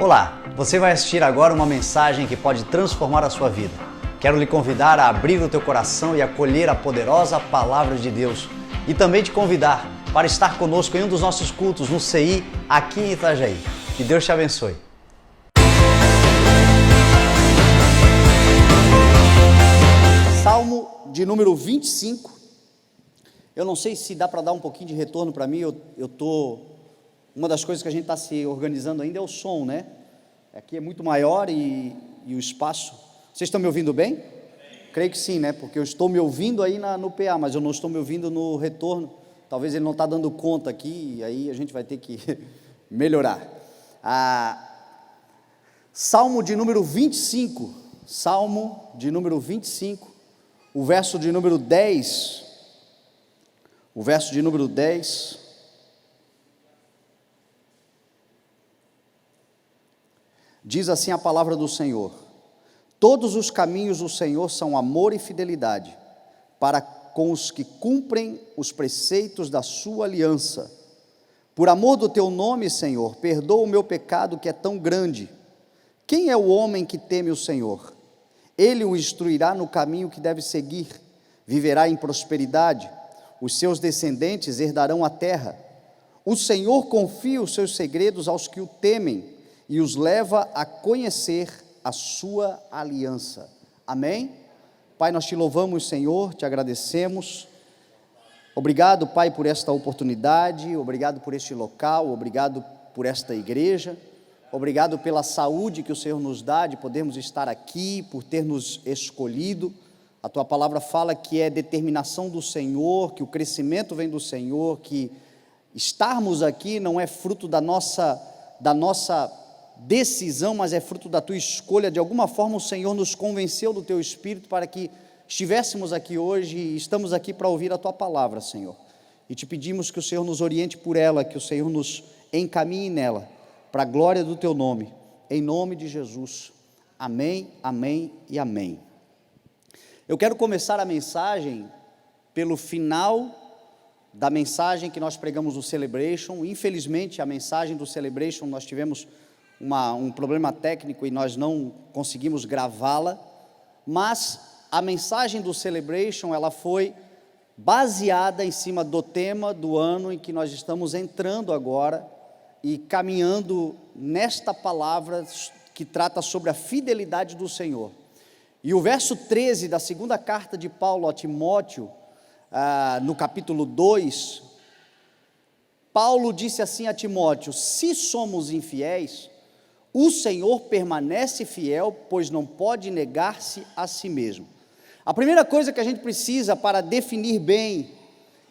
Olá, você vai assistir agora uma mensagem que pode transformar a sua vida. Quero lhe convidar a abrir o teu coração e acolher a poderosa Palavra de Deus. E também te convidar para estar conosco em um dos nossos cultos no CI, aqui em Itajaí. Que Deus te abençoe. Salmo de número 25. Eu não sei se dá para dar um pouquinho de retorno para mim. Uma das coisas que a gente está se organizando ainda é o som, né? Aqui é muito maior e o espaço. Vocês estão me ouvindo bem? Creio que sim, né? Porque eu estou me ouvindo aí no PA, mas eu não estou me ouvindo no retorno. Talvez ele não está dando conta aqui, e aí a gente vai ter que melhorar. Salmo de número 25. Salmo de número 25. O verso de número 10. O verso de número 10. Diz assim a palavra do Senhor: todos os caminhos do Senhor são amor e fidelidade, para com os que cumprem os preceitos da sua aliança. Por amor do teu nome, Senhor, perdoa o meu pecado que é tão grande. Quem é o homem que teme o Senhor? Ele o instruirá no caminho que deve seguir, viverá em prosperidade, os seus descendentes herdarão a terra. O Senhor confia os seus segredos aos que o temem, e os leva a conhecer a sua aliança. Amém? Pai, nós te louvamos, Senhor, te agradecemos. Obrigado, Pai, por esta oportunidade, obrigado por este local, obrigado por esta igreja, obrigado pela saúde que o Senhor nos dá de podermos estar aqui, por ter nos escolhido. A tua palavra fala que é determinação do Senhor, que o crescimento vem do Senhor, que estarmos aqui não é fruto da nossa decisão, mas é fruto da tua escolha. De alguma forma o Senhor nos convenceu do teu Espírito para que estivéssemos aqui hoje, e estamos aqui para ouvir a tua palavra, Senhor, e te pedimos que o Senhor nos oriente por ela, que o Senhor nos encaminhe nela, para a glória do teu nome, em nome de Jesus, amém, amém e amém. Eu quero começar a mensagem pelo final da mensagem que nós pregamos no Celebration. Infelizmente a mensagem do Celebration nós tivemos um problema técnico e nós não conseguimos gravá-la, mas a mensagem do Celebration, ela foi baseada em cima do tema do ano em que nós estamos entrando agora e caminhando nesta palavra que trata sobre a fidelidade do Senhor. E o verso 13 da segunda carta de Paulo a Timóteo, no capítulo 2, Paulo disse assim a Timóteo: se somos infiéis, o Senhor permanece fiel, pois não pode negar-se a si mesmo. A primeira coisa que a gente precisa para definir bem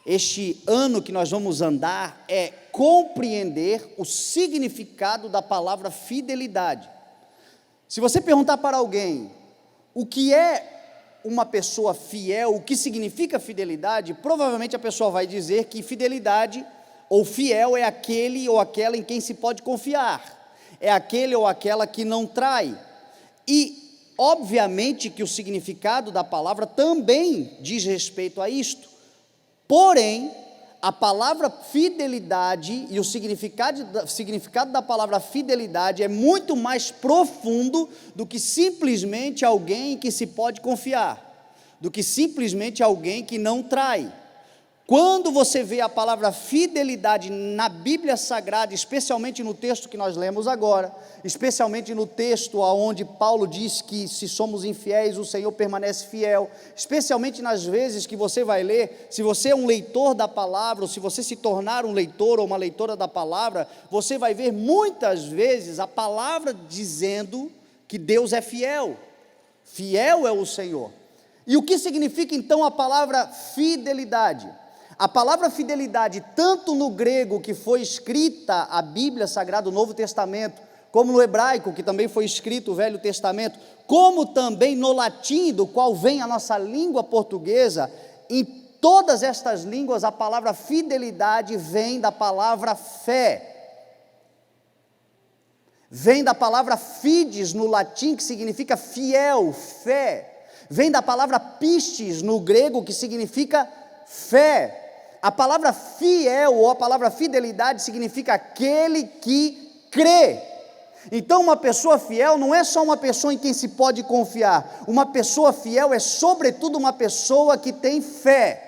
este ano que nós vamos andar é compreender o significado da palavra fidelidade. Se você perguntar para alguém o que é uma pessoa fiel, o que significa fidelidade, provavelmente a pessoa vai dizer que fidelidade ou fiel é aquele ou aquela em quem se pode confiar. É aquele ou aquela que não trai. E, obviamente, que o significado da palavra também diz respeito a isto. Porém, a palavra fidelidade e o significado da palavra fidelidade é muito mais profundo do que simplesmente alguém em que se pode confiar, do que simplesmente alguém que não trai. Quando você vê a palavra fidelidade na Bíblia Sagrada, especialmente no texto que nós lemos agora, especialmente no texto onde Paulo diz que se somos infiéis, o Senhor permanece fiel, especialmente nas vezes que você vai ler, se você é um leitor da palavra, ou se você se tornar um leitor ou uma leitora da palavra, você vai ver muitas vezes a palavra dizendo que Deus é fiel, fiel é o Senhor. E o que significa então a palavra fidelidade? A palavra fidelidade, tanto no grego que foi escrita a Bíblia Sagrada, o Novo Testamento, como no hebraico, que também foi escrito o Velho Testamento, como também no latim, do qual vem a nossa língua portuguesa, em todas estas línguas a palavra fidelidade vem da palavra fé. Vem da palavra fides no latim, que significa fiel, fé. Vem da palavra pistis no grego, que significa fé. A palavra fiel ou a palavra fidelidade significa aquele que crê. Então, uma pessoa fiel não é só uma pessoa em quem se pode confiar. Uma pessoa fiel é, sobretudo, uma pessoa que tem fé,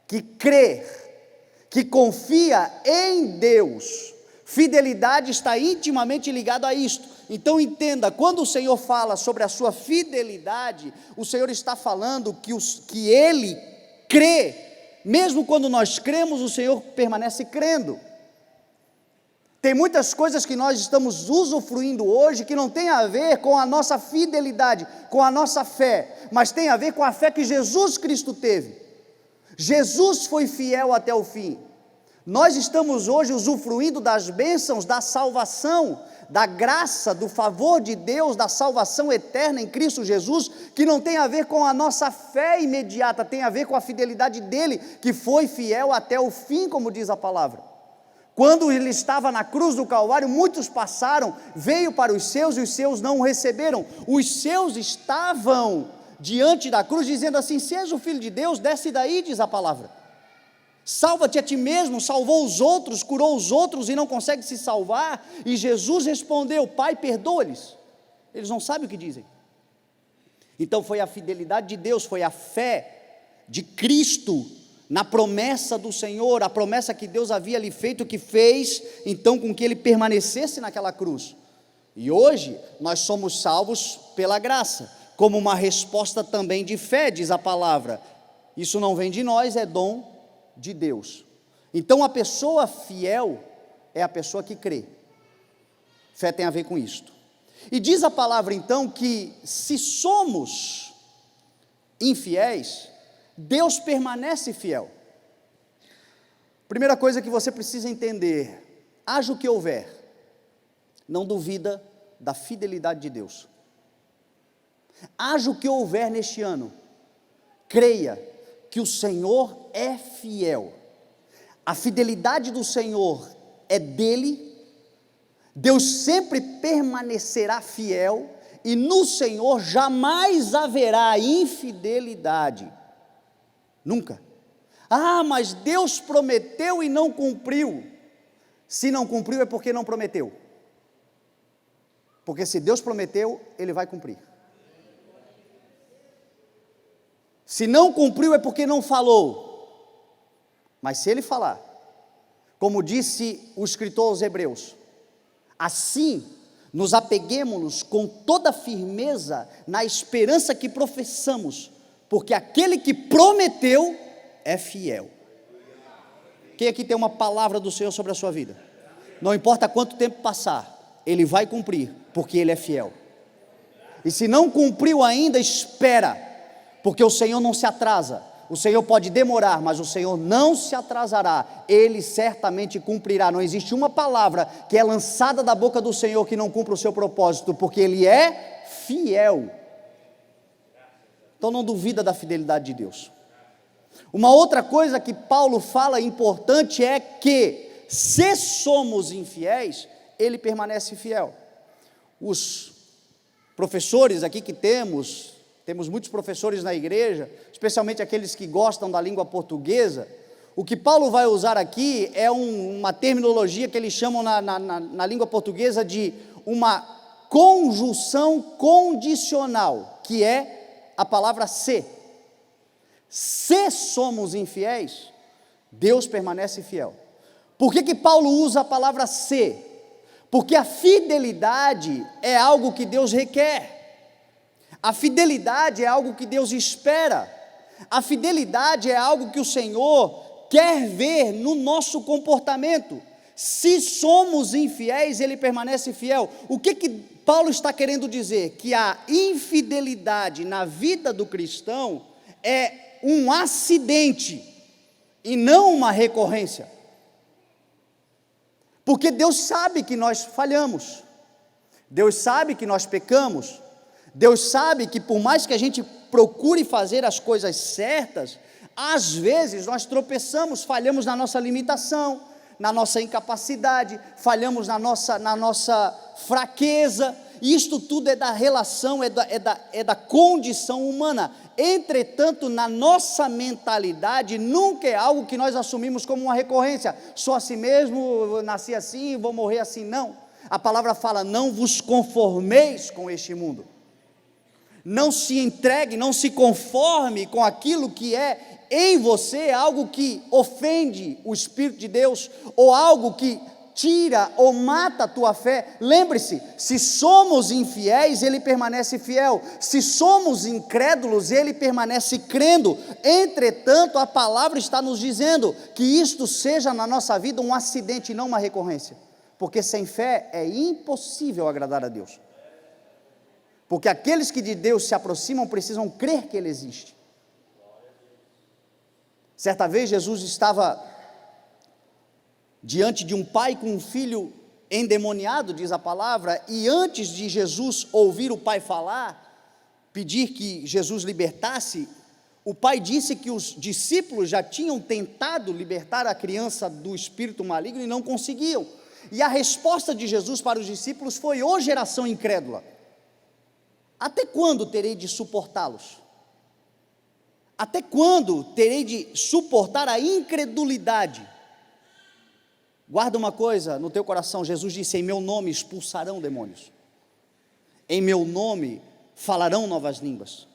que crê, que confia em Deus. Fidelidade está intimamente ligada a isto. Então entenda, quando o Senhor fala sobre a sua fidelidade, o Senhor está falando que Ele crê. Mesmo quando nós cremos, o Senhor permanece crendo. Tem muitas coisas que nós estamos usufruindo hoje que não tem a ver com a nossa fidelidade, com a nossa fé, mas tem a ver com a fé que Jesus Cristo teve. Jesus foi fiel até o fim. Nós estamos hoje usufruindo das bênçãos da salvação, da graça, do favor de Deus, da salvação eterna em Cristo Jesus, que não tem a ver com a nossa fé imediata, tem a ver com a fidelidade dele, que foi fiel até o fim, como diz a palavra. Quando ele estava na cruz do Calvário, muitos passaram, veio para os seus e os seus não o receberam. Os seus estavam diante da cruz dizendo assim: se és o Filho de Deus, desce daí, diz a palavra. Salva-te a ti mesmo, salvou os outros, curou os outros e não consegue se salvar. E Jesus respondeu: Pai, perdoa-lhes, eles não sabem o que dizem. Então foi a fidelidade de Deus, foi a fé de Cristo na promessa do Senhor, a promessa que Deus havia lhe feito, que fez então com que ele permanecesse naquela cruz. E hoje nós somos salvos pela graça, como uma resposta também de fé, diz a palavra. Isso não vem de nós, é dom de Deus. Então a pessoa fiel é a pessoa que crê. Fé tem a ver com isto. E diz a palavra então que se somos infiéis, Deus permanece fiel. Primeira coisa que você precisa entender: haja o que houver, não duvida da fidelidade de Deus. Haja o que houver neste ano, creia que o Senhor é fiel. A fidelidade do Senhor é dele. Deus sempre permanecerá fiel e no Senhor jamais haverá infidelidade. Nunca. Ah, mas Deus prometeu e não cumpriu. Se não cumpriu é porque não prometeu. Porque se Deus prometeu, Ele vai cumprir. Se não cumpriu é porque não falou. Mas se Ele falar, como disse o escritor aos Hebreus, assim nos apeguemo-nos com toda firmeza na esperança que professamos, porque aquele que prometeu é fiel. Quem aqui tem uma palavra do Senhor sobre a sua vida? Não importa quanto tempo passar, Ele vai cumprir, porque Ele é fiel. E se não cumpriu ainda, espera, porque o Senhor não se atrasa. O Senhor pode demorar, mas o Senhor não se atrasará. Ele certamente cumprirá. Não existe uma palavra que é lançada da boca do Senhor que não cumpra o seu propósito, porque Ele é fiel. Então não duvida da fidelidade de Deus. Uma outra coisa que Paulo fala importante é que, se somos infiéis, Ele permanece fiel. Os professores aqui que temos muitos professores na igreja, especialmente aqueles que gostam da língua portuguesa. O que Paulo vai usar aqui é uma terminologia que eles chamam na língua portuguesa de uma conjunção condicional, que é a palavra se. Se somos infiéis, Deus permanece fiel. Por que Paulo usa a palavra se? Porque a fidelidade é algo que Deus requer. A fidelidade é algo que Deus espera. A fidelidade é algo que o Senhor quer ver no nosso comportamento. Se somos infiéis, Ele permanece fiel. O que Paulo está querendo dizer? Que a infidelidade na vida do cristão é um acidente e não uma recorrência. Porque Deus sabe que nós falhamos. Deus sabe que nós pecamos. Deus sabe que por mais que a gente procure fazer as coisas certas, às vezes nós tropeçamos, falhamos na nossa limitação, na nossa incapacidade, falhamos na nossa fraqueza, e isto tudo é da relação, é da condição humana. Entretanto, na nossa mentalidade, nunca é algo que nós assumimos como uma recorrência. Sou assim mesmo, nasci assim, vou morrer assim, não. A palavra fala: não vos conformeis com este mundo. Não se entregue, não se conforme com aquilo que é em você, algo que ofende o Espírito de Deus, ou algo que tira ou mata a tua fé. Lembre-se, se somos infiéis, Ele permanece fiel. Se somos incrédulos, Ele permanece crendo. Entretanto, a palavra está nos dizendo que isto seja na nossa vida um acidente e não uma recorrência. Porque sem fé é impossível agradar a Deus. Porque aqueles que de Deus se aproximam precisam crer que Ele existe. Certa vez Jesus estava diante de um pai com um filho endemoniado, diz a palavra, e antes de Jesus ouvir o pai falar, pedir que Jesus libertasse, o pai disse que os discípulos já tinham tentado libertar a criança do espírito maligno e não conseguiam. E a resposta de Jesus para os discípulos foi: ô geração incrédula, até quando terei de suportá-los? Até quando terei de suportar a incredulidade? Guarda uma coisa no teu coração: Jesus disse: em meu nome expulsarão demônios, em meu nome falarão novas línguas,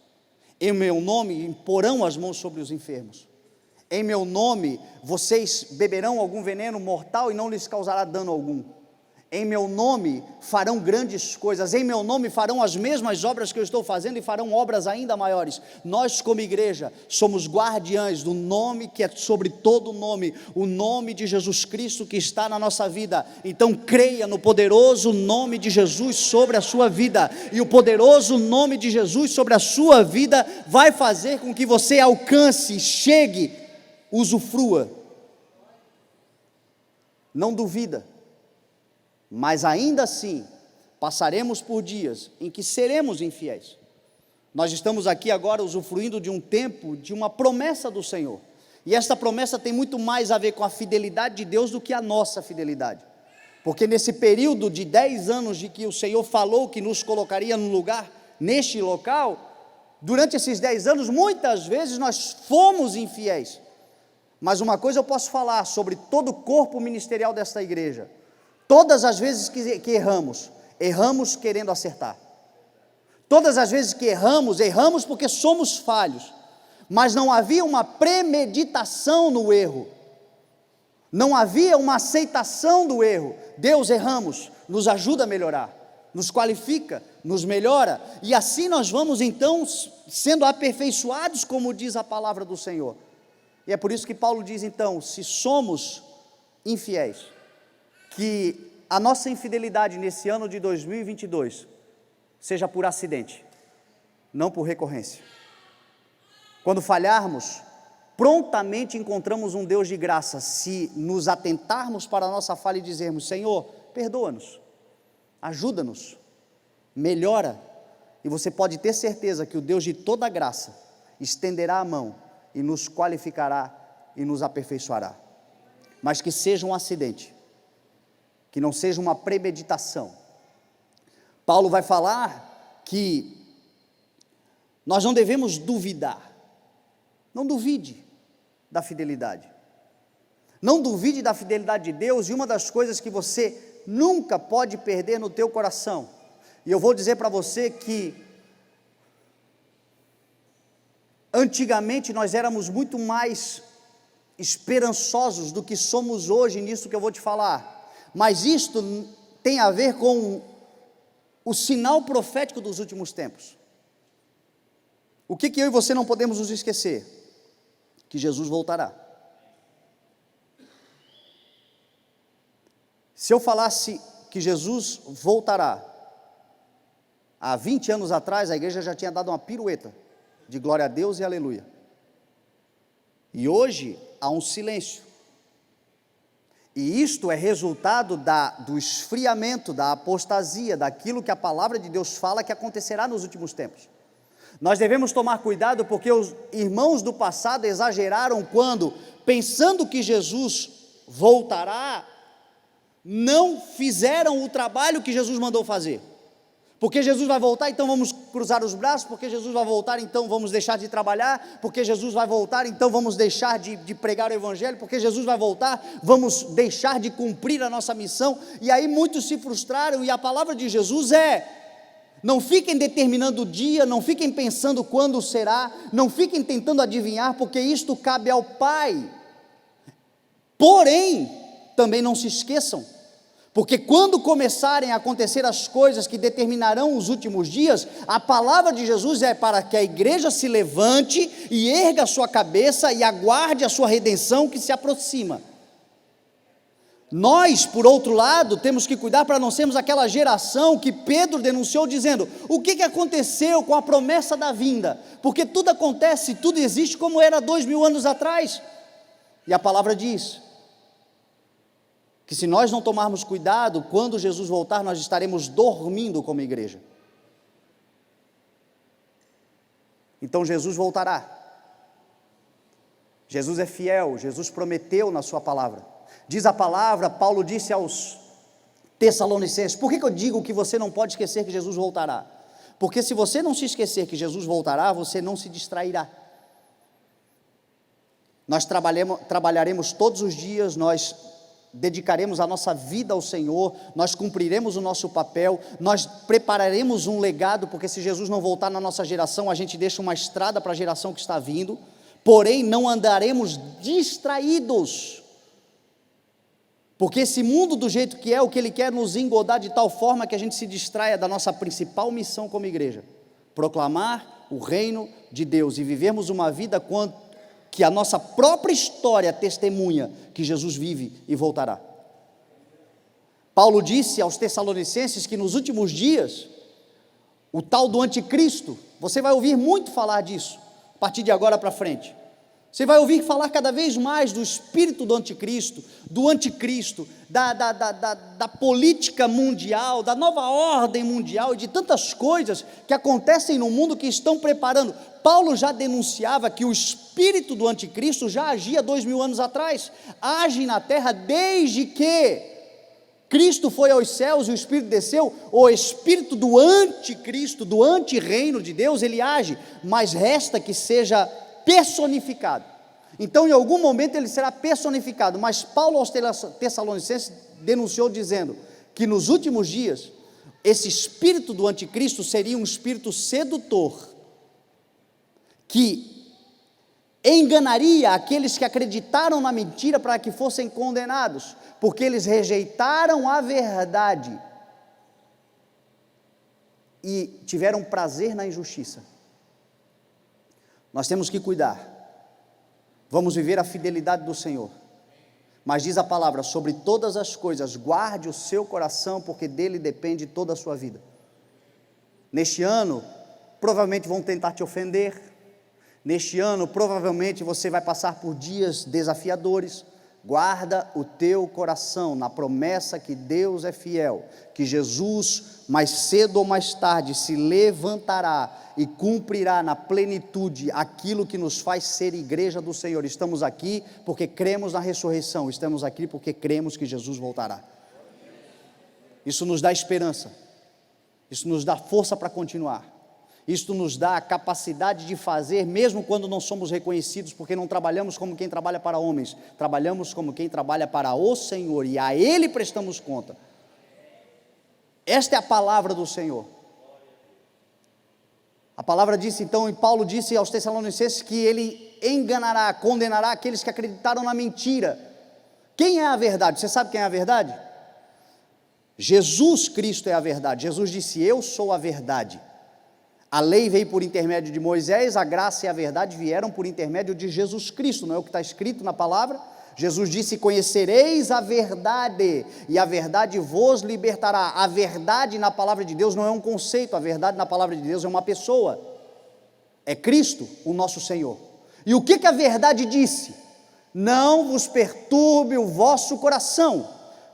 em meu nome imporão as mãos sobre os enfermos, em meu nome vocês beberão algum veneno mortal e não lhes causará dano algum, em meu nome farão grandes coisas, em meu nome farão as mesmas obras que eu estou fazendo e farão obras ainda maiores. Nós, como igreja, somos guardiães do nome que é sobre todo nome, o nome de Jesus Cristo que está na nossa vida. Então creia no poderoso nome de Jesus sobre a sua vida, e o poderoso nome de Jesus sobre a sua vida vai fazer com que você alcance, chegue, usufrua. Não duvida. Mas ainda assim, passaremos por dias em que seremos infiéis. Nós estamos aqui agora usufruindo de um tempo, de uma promessa do Senhor, e esta promessa tem muito mais a ver com a fidelidade de Deus do que a nossa fidelidade, porque nesse período de 10 anos de que o Senhor falou que nos colocaria no lugar, neste local, durante esses 10 anos, muitas vezes nós fomos infiéis. Mas uma coisa eu posso falar sobre todo o corpo ministerial desta igreja: todas as vezes que erramos, erramos querendo acertar. Todas as vezes que erramos, erramos porque somos falhos. Mas não havia uma premeditação no erro. Não havia uma aceitação do erro. Deus, erramos, nos ajuda a melhorar, nos qualifica, nos melhora. E assim nós vamos então sendo aperfeiçoados, como diz a palavra do Senhor. E é por isso que Paulo diz então: se somos infiéis, que a nossa infidelidade nesse ano de 2022 seja por acidente, não por recorrência. Quando falharmos, prontamente encontramos um Deus de graça, se nos atentarmos para a nossa falha e dizermos: Senhor, perdoa-nos, ajuda-nos, melhora, e você pode ter certeza que o Deus de toda graça estenderá a mão e nos qualificará e nos aperfeiçoará. Mas que seja um acidente, que não seja uma premeditação. Paulo vai falar que nós não devemos duvidar. Não duvide da fidelidade. Não duvide da fidelidade de Deus, e uma das coisas que você nunca pode perder no teu coração, e eu vou dizer para você que antigamente nós éramos muito mais esperançosos do que somos hoje nisso que eu vou te falar. Mas isto tem a ver com o sinal profético dos últimos tempos. O que eu e você não podemos nos esquecer? Que Jesus voltará. Se eu falasse que Jesus voltará, há 20 anos atrás a igreja já tinha dado uma pirueta de glória a Deus e aleluia. E hoje há um silêncio. E isto é resultado do esfriamento, da apostasia, daquilo que a palavra de Deus fala que acontecerá nos últimos tempos. Nós devemos tomar cuidado, porque os irmãos do passado exageraram quando, pensando que Jesus voltará, não fizeram o trabalho que Jesus mandou fazer. Porque Jesus vai voltar, então vamos cruzar os braços. Porque Jesus vai voltar, então vamos deixar de trabalhar. Porque Jesus vai voltar, então vamos deixar de pregar o evangelho. Porque Jesus vai voltar, vamos deixar de cumprir a nossa missão. E aí muitos se frustraram, e a palavra de Jesus é: não fiquem determinando o dia, não fiquem pensando quando será, não fiquem tentando adivinhar, porque isto cabe ao Pai. Porém, também não se esqueçam, porque quando começarem a acontecer as coisas que determinarão os últimos dias, a palavra de Jesus é para que a igreja se levante e erga a sua cabeça e aguarde a sua redenção que se aproxima. Nós, por outro lado, temos que cuidar para não sermos aquela geração que Pedro denunciou dizendo: o que aconteceu com a promessa da vinda? Porque tudo acontece, tudo existe como era 2000 anos atrás. E a palavra diz que se nós não tomarmos cuidado, quando Jesus voltar, nós estaremos dormindo como igreja. Então Jesus voltará. Jesus é fiel, Jesus prometeu na sua palavra. Diz a palavra, Paulo disse aos Tessalonicenses: por que eu digo que você não pode esquecer que Jesus voltará? Porque se você não se esquecer que Jesus voltará, você não se distrairá. Nós trabalharemos todos os dias, nós dedicaremos a nossa vida ao Senhor, nós cumpriremos o nosso papel, nós prepararemos um legado, porque se Jesus não voltar na nossa geração, a gente deixa uma estrada para a geração que está vindo. Porém não andaremos distraídos, porque esse mundo do jeito que é, o que ele quer nos engodar de tal forma que a gente se distraia da nossa principal missão como igreja: proclamar o reino de Deus e vivermos uma vida que a nossa própria história testemunha que Jesus vive e voltará. Paulo disse aos Tessalonicenses que nos últimos dias, o tal do anticristo, você vai ouvir muito falar disso, a partir de agora para frente. Você vai ouvir falar cada vez mais do espírito do anticristo, da política mundial, da nova ordem mundial e de tantas coisas que acontecem no mundo que estão preparando. Paulo já denunciava que o espírito do anticristo já agia 2000 anos atrás, age na terra desde que Cristo foi aos céus e o Espírito desceu. O espírito do anticristo, do antirreino de Deus, ele age, mas resta que seja personificado. Então em algum momento ele será personificado, mas Paulo aos Tessalonicenses denunciou dizendo que nos últimos dias esse espírito do anticristo seria um espírito sedutor, que enganaria aqueles que acreditaram na mentira para que fossem condenados, porque eles rejeitaram a verdade e tiveram prazer na injustiça. Nós temos que cuidar, vamos viver a fidelidade do Senhor, mas diz a palavra: sobre todas as coisas, guarde o seu coração, porque dele depende toda a sua vida. Neste ano, provavelmente vão tentar te ofender, neste ano, provavelmente você vai passar por dias desafiadores. Guarda o teu coração na promessa que Deus é fiel, que Jesus mais cedo ou mais tarde se levantará e cumprirá na plenitude aquilo que nos faz ser igreja do Senhor. Estamos aqui porque cremos na ressurreição, estamos aqui porque cremos que Jesus voltará. Isso nos dá esperança, isso nos dá força para continuar, isso nos dá a capacidade de fazer, mesmo quando não somos reconhecidos, porque não trabalhamos como quem trabalha para homens, trabalhamos como quem trabalha para o Senhor, e a Ele prestamos conta. Esta é a palavra do Senhor. A palavra disse então, e Paulo disse aos Tessalonicenses que ele enganará, condenará aqueles que acreditaram na mentira. Quem é a verdade? Você sabe quem é a verdade? Jesus Cristo é a verdade. Jesus disse: eu sou a verdade. A lei veio por intermédio de Moisés, a graça e a verdade vieram por intermédio de Jesus Cristo, não é o que está escrito na palavra? Jesus disse: conhecereis a verdade, e a verdade vos libertará. A verdade na palavra de Deus não é um conceito, a verdade na palavra de Deus é uma pessoa, é Cristo, o nosso Senhor. E o que a verdade disse? Não vos perturbe o vosso coração,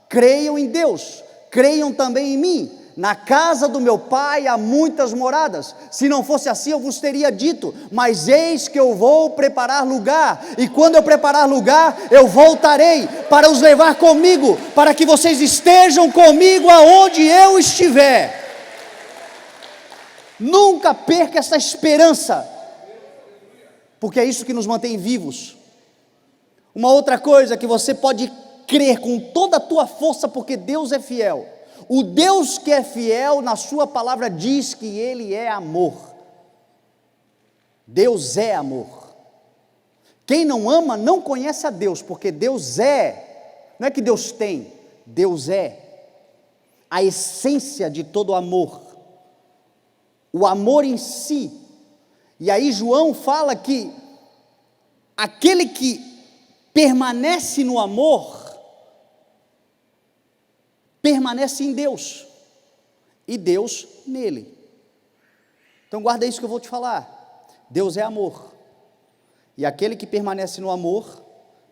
creiam em Deus, creiam também em mim. Na casa do meu pai há muitas moradas, se não fosse assim eu vos teria dito, mas eis que eu vou preparar lugar, e quando eu preparar lugar, eu voltarei para os levar comigo, para que vocês estejam comigo aonde eu estiver. Nunca perca essa esperança, porque é isso que nos mantém vivos. Uma outra coisa que você pode crer com toda a tua força, porque Deus é fiel. O Deus que é fiel, na sua palavra diz que Ele é amor. Deus é amor. Quem não ama não conhece a Deus, porque Deus é, não é que Deus tem, Deus é a essência de todo amor, o amor em si. E aí João fala que aquele que permanece no amor, permanece em Deus, e Deus nele. Então guarda isso que eu vou te falar, Deus é amor, e aquele que permanece no amor,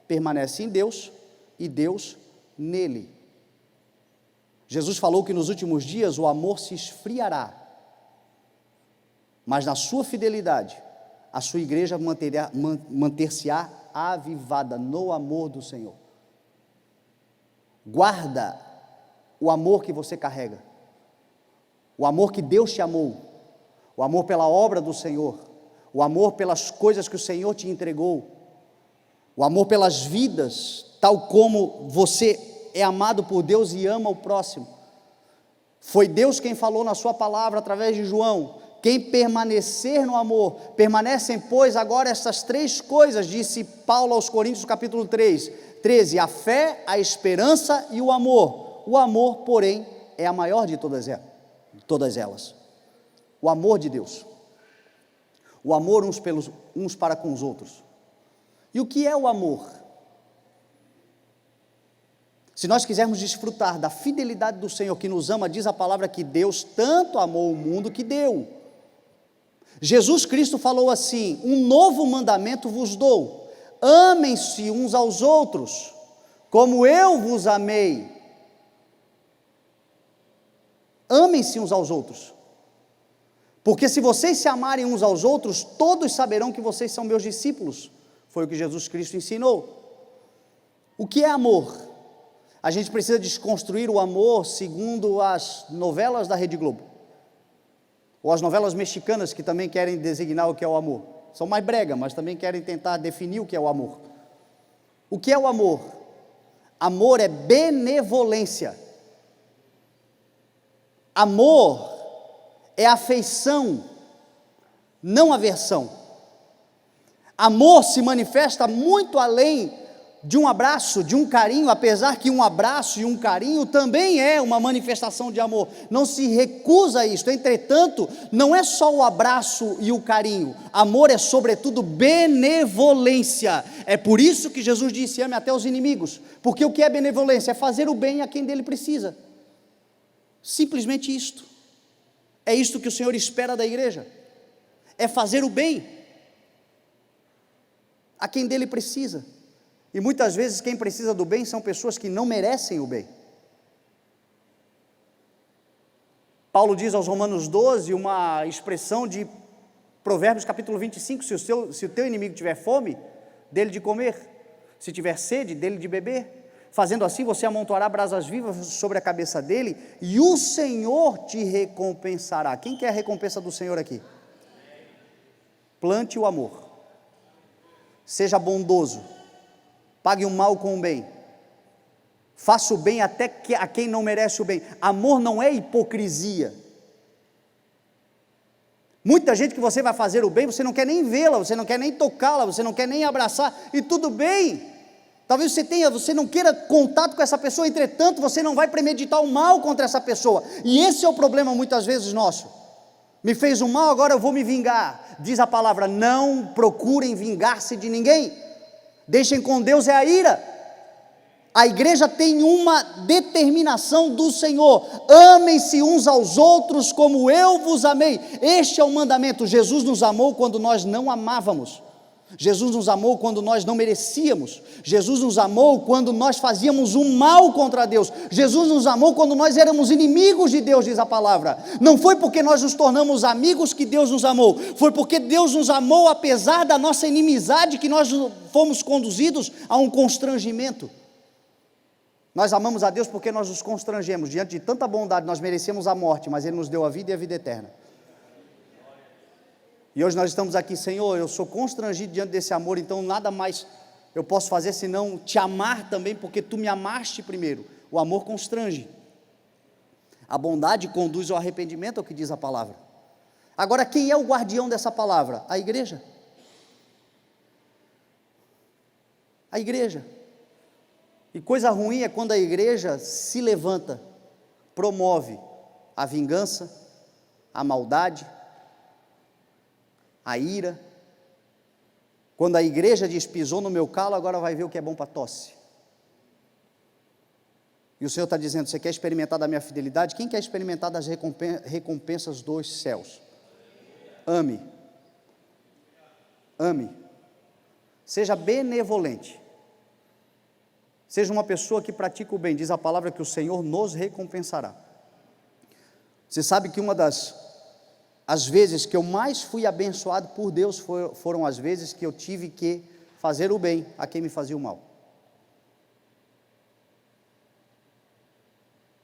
permanece em Deus, e Deus nele. Jesus falou que nos últimos dias o amor se esfriará, mas na sua fidelidade, a sua igreja manter-se-á avivada no amor do Senhor. Guarda o amor que você carrega, o amor que Deus te amou, o amor pela obra do Senhor, o amor pelas coisas que o Senhor te entregou, o amor pelas vidas, tal como você é amado por Deus e ama o próximo. Foi Deus quem falou na sua palavra através de João: quem permanecer no amor, permanecem pois agora essas três coisas, disse Paulo aos Coríntios capítulo 13, a fé, a esperança e o amor. O amor, porém, é a maior de todas elas. O amor de Deus. O amor uns para com os outros. E o que é o amor? Se nós quisermos desfrutar da fidelidade do Senhor que nos ama, diz a palavra que Deus tanto amou o mundo que deu. Jesus Cristo falou assim: um novo mandamento vos dou, amem-se uns aos outros, como eu vos amei. Amem-se uns aos outros, porque se vocês se amarem uns aos outros, todos saberão que vocês são meus discípulos. Foi o que Jesus Cristo ensinou. O que é amor? A gente precisa desconstruir o amor segundo as novelas da Rede Globo, ou as novelas mexicanas, que também querem designar o que é o amor. São mais brega, mas também querem tentar definir o que é o amor. O que é o amor? Amor é benevolência. Amor é afeição, não aversão. Amor se manifesta muito além de um abraço, de um carinho, apesar que um abraço e um carinho também é uma manifestação de amor. Não se recusa a isto. Entretanto, não é só o abraço e o carinho. Amor é sobretudo benevolência. É por isso que Jesus disse: ame até os inimigos. Porque o que é benevolência? É fazer o bem a quem dele precisa. Simplesmente isto. É isto que o Senhor espera da igreja. É fazer o bem a quem dele precisa. E muitas vezes quem precisa do bem são pessoas que não merecem o bem. Paulo diz aos Romanos 12, uma expressão de Provérbios capítulo 25, se o teu inimigo tiver fome, dele de comer, se tiver sede, dele de beber. Fazendo assim, você amontoará brasas vivas sobre a cabeça dele, e o Senhor te recompensará. Quem quer a recompensa do Senhor aqui? Plante o amor, seja bondoso, pague o mal com o bem, faça o bem até a quem não merece o bem. Amor não é hipocrisia. Muita gente que você vai fazer o bem, você não quer nem vê-la, você não quer nem tocá-la, você não quer nem abraçar, e tudo bem. Talvez você não queira contato com essa pessoa, entretanto você não vai premeditar o mal contra essa pessoa, e esse é o problema muitas vezes nosso. Me fez um mal, agora eu vou me vingar. Diz a palavra: não procurem vingar-se de ninguém, deixem com Deus a ira. A igreja tem uma determinação do Senhor: amem-se uns aos outros como eu vos amei. Este é o mandamento. Jesus nos amou quando nós não amávamos. Jesus nos amou quando nós não merecíamos. Jesus nos amou quando nós fazíamos um mal contra Deus. Jesus nos amou quando nós éramos inimigos de Deus, diz a palavra. Não foi porque nós nos tornamos amigos que Deus nos amou, foi porque Deus nos amou apesar da nossa inimizade, que nós fomos conduzidos a um constrangimento. Nós amamos a Deus porque nós nos constrangemos. Diante de tanta bondade, nós merecemos a morte, mas Ele nos deu a vida e a vida eterna. E hoje nós estamos aqui, Senhor, eu sou constrangido diante desse amor, então nada mais eu posso fazer senão te amar também, porque tu me amaste primeiro. O amor constrange. A bondade conduz ao arrependimento, é o que diz a palavra. Agora, quem é o guardião dessa palavra? A igreja. A igreja. E coisa ruim é quando a igreja se levanta, promove a vingança, a maldade, a ira. Quando a igreja diz, pisou no meu calo, agora vai ver o que é bom para tosse. E o Senhor está dizendo, você quer experimentar da minha fidelidade? Quem quer experimentar das recompensas dos céus? Ame. Ame. Seja benevolente. Seja uma pessoa que pratica o bem. Diz a palavra que o Senhor nos recompensará. Você sabe que uma as vezes que eu mais fui abençoado por Deus foram as vezes que eu tive que fazer o bem a quem me fazia o mal.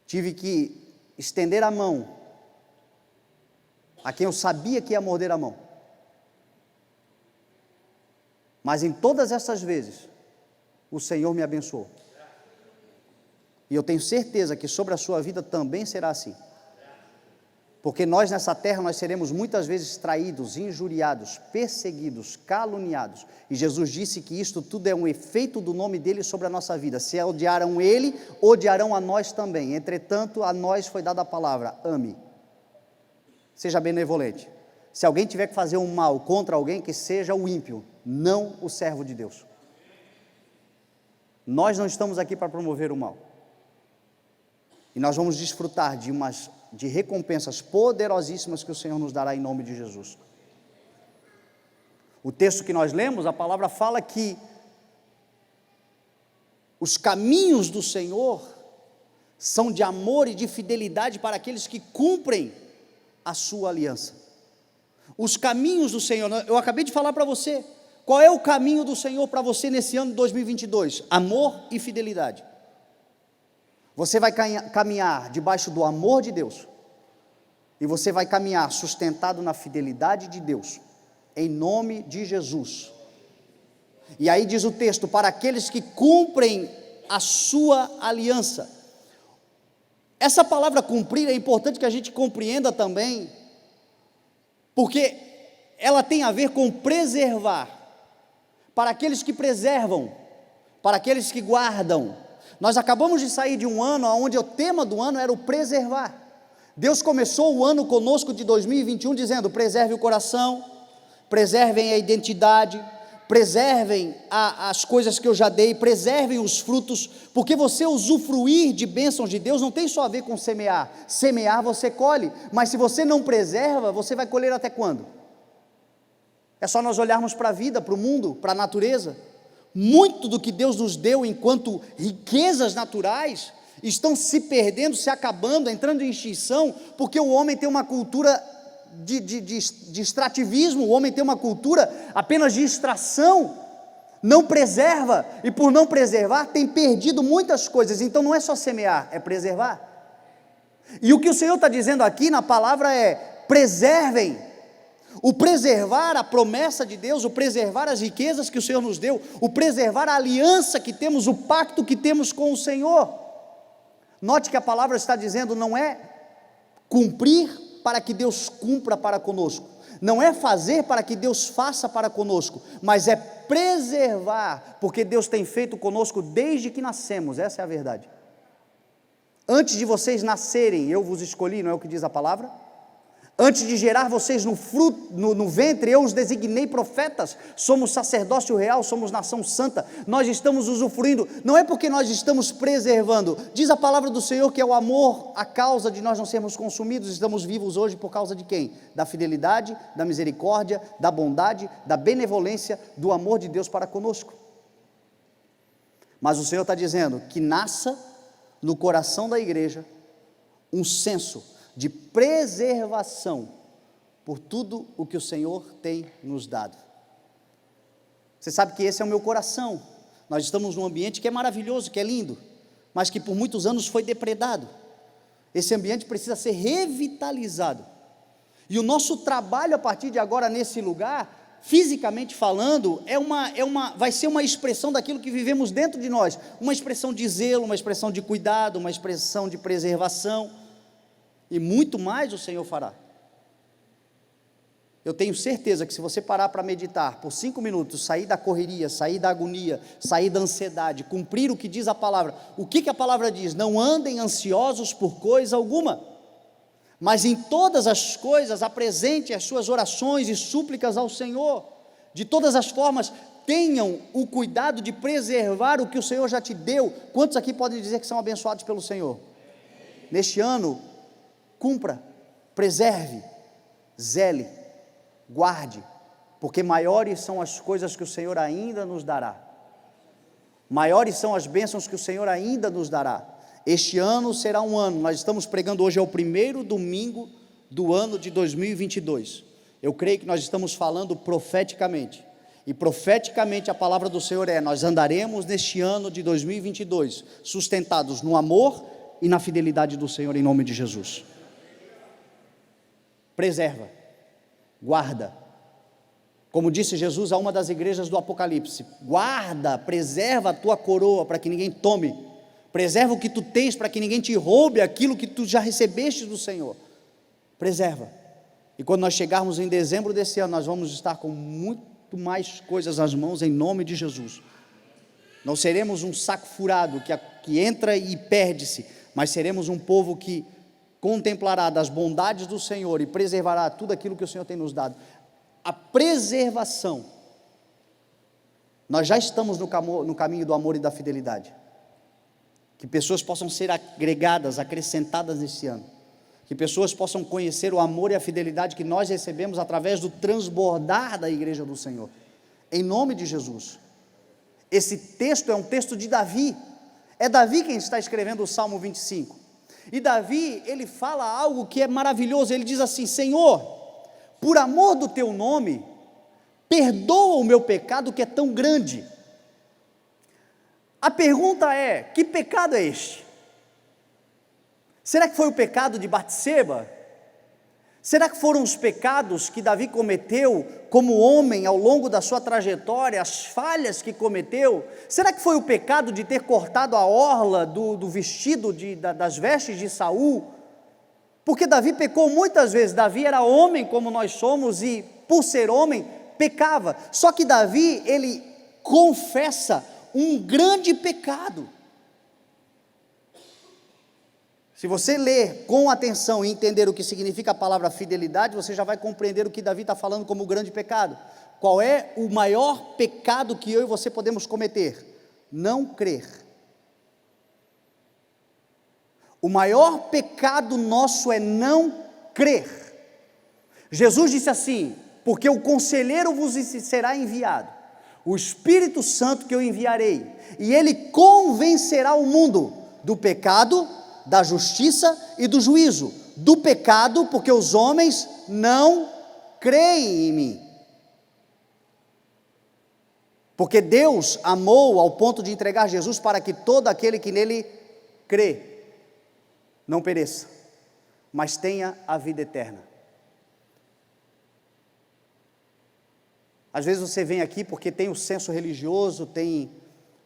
Tive que estender a mão a quem eu sabia que ia morder a mão. Mas em todas essas vezes, o Senhor me abençoou. E eu tenho certeza que sobre a sua vida também será assim. Porque nós nessa terra, nós seremos muitas vezes traídos, injuriados, perseguidos, caluniados. E Jesus disse que isto tudo é um efeito do nome dele sobre a nossa vida. Se odiaram ele, odiarão a nós também. Entretanto, a nós foi dada a palavra, ame. Seja benevolente. Se alguém tiver que fazer um mal contra alguém, que seja o ímpio, não o servo de Deus. Nós não estamos aqui para promover o mal. E nós vamos desfrutar de recompensas poderosíssimas que o Senhor nos dará em nome de Jesus. O texto que nós lemos, a palavra fala que os caminhos do Senhor são de amor e de fidelidade para aqueles que cumprem a sua aliança. Os caminhos do Senhor, eu acabei de falar para você, qual é o caminho do Senhor para você nesse ano de 2022? Amor e fidelidade. Você vai caminhar debaixo do amor de Deus, e você vai caminhar sustentado na fidelidade de Deus, em nome de Jesus. E aí diz o texto, para aqueles que cumprem a sua aliança. Essa palavra cumprir é importante que a gente compreenda também, porque ela tem a ver com preservar, para aqueles que preservam, para aqueles que guardam. Nós acabamos de sair de um ano onde o tema do ano era o preservar. Deus começou o ano conosco de 2021 dizendo, preserve o coração, preservem a identidade, preservem as coisas que eu já dei, preservem os frutos, porque você usufruir de bênçãos de Deus não tem só a ver com semear. Semear você colhe, mas se você não preserva, você vai colher até quando? É só nós olharmos para a vida, para o mundo, para a natureza. Muito do que Deus nos deu enquanto riquezas naturais estão se perdendo, se acabando, entrando em extinção, porque o homem tem uma cultura de extrativismo, o homem tem uma cultura apenas de extração, não preserva, e por não preservar tem perdido muitas coisas. Então não é só semear, é preservar. E o que o Senhor está dizendo aqui na palavra é, preservem. O preservar a promessa de Deus, o preservar as riquezas que o Senhor nos deu, o preservar a aliança que temos, o pacto que temos com o Senhor. Note que a palavra está dizendo, não é cumprir para que Deus cumpra para conosco, não é fazer para que Deus faça para conosco, mas é preservar, porque Deus tem feito conosco desde que nascemos, essa é a verdade. Antes de vocês nascerem, eu vos escolhi, não é o que diz a palavra? Antes de gerar vocês no ventre, eu os designei profetas, somos sacerdócio real, somos nação santa, nós estamos usufruindo, não é porque nós estamos preservando, diz a palavra do Senhor que é o amor, a causa de nós não sermos consumidos, estamos vivos hoje por causa de quem? Da fidelidade, da misericórdia, da bondade, da benevolência, do amor de Deus para conosco. Mas o Senhor está dizendo que nasça no coração da igreja um senso de preservação por tudo o que o Senhor tem nos dado. Você sabe que esse é o meu coração. Nós estamos num ambiente que é maravilhoso, que é lindo, mas que por muitos anos foi depredado. Esse ambiente precisa ser revitalizado. E o nosso trabalho a partir de agora nesse lugar, fisicamente falando, vai ser uma expressão daquilo que vivemos dentro de nós, uma expressão de zelo, uma expressão de cuidado, uma expressão de preservação, e muito mais o Senhor fará. Eu tenho certeza que se você parar para meditar por 5 minutos, sair da correria, sair da agonia, sair da ansiedade, cumprir o que diz a palavra, o que a palavra diz? Não andem ansiosos por coisa alguma, mas em todas as coisas apresente as suas orações e súplicas ao Senhor. De todas as formas, tenham o cuidado de preservar o que o Senhor já te deu. Quantos aqui podem dizer que são abençoados pelo Senhor? Neste ano, cumpra, preserve, zele, guarde, porque maiores são as coisas que o Senhor ainda nos dará, maiores são as bênçãos que o Senhor ainda nos dará. Este ano será um ano, nós estamos pregando hoje, é o primeiro domingo do ano de 2022, eu creio que nós estamos falando profeticamente, e profeticamente a palavra do Senhor nós andaremos neste ano de 2022, sustentados no amor e na fidelidade do Senhor, em nome de Jesus. Preserva, guarda, como disse Jesus a uma das igrejas do Apocalipse, guarda, preserva a tua coroa, para que ninguém tome, preserva o que tu tens, para que ninguém te roube aquilo que tu já recebeste do Senhor, preserva, e quando nós chegarmos em dezembro desse ano, nós vamos estar com muito mais coisas nas mãos, em nome de Jesus, não seremos um saco furado, que entra e perde-se, mas seremos um povo que contemplará das bondades do Senhor e preservará tudo aquilo que o Senhor tem nos dado. A preservação, nós já estamos no caminho do amor e da fidelidade, que pessoas possam ser agregadas, acrescentadas nesse ano, que pessoas possam conhecer o amor e a fidelidade que nós recebemos através do transbordar da igreja do Senhor, em nome de Jesus. Esse texto é um texto de Davi, é Davi quem está escrevendo o Salmo 25, e Davi, ele fala algo que é maravilhoso, ele diz assim: Senhor, por amor do teu nome, perdoa o meu pecado que é tão grande. A pergunta é: que pecado é este? Será que foi o pecado de Batseba? Será que foram os pecados que Davi cometeu como homem ao longo da sua trajetória, as falhas que cometeu? Será que foi o pecado de ter cortado a orla do vestido das vestes de Saul? Porque Davi pecou muitas vezes. Davi era homem como nós somos e, por ser homem, pecava. Só que Davi, ele confessa um grande pecado. Se você ler com atenção e entender o que significa a palavra fidelidade, você já vai compreender o que Davi está falando como grande pecado. Qual é o maior pecado que eu e você podemos cometer? Não crer. O maior pecado nosso é não crer. Jesus disse assim: porque o conselheiro vos será enviado, o Espírito Santo que eu enviarei, e ele convencerá o mundo do pecado, da justiça e do juízo. Do pecado, porque os homens não creem em mim. Porque Deus amou ao ponto de entregar Jesus para que todo aquele que nele crê não pereça, mas tenha a vida eterna. Às vezes você vem aqui porque tem o senso religioso, tem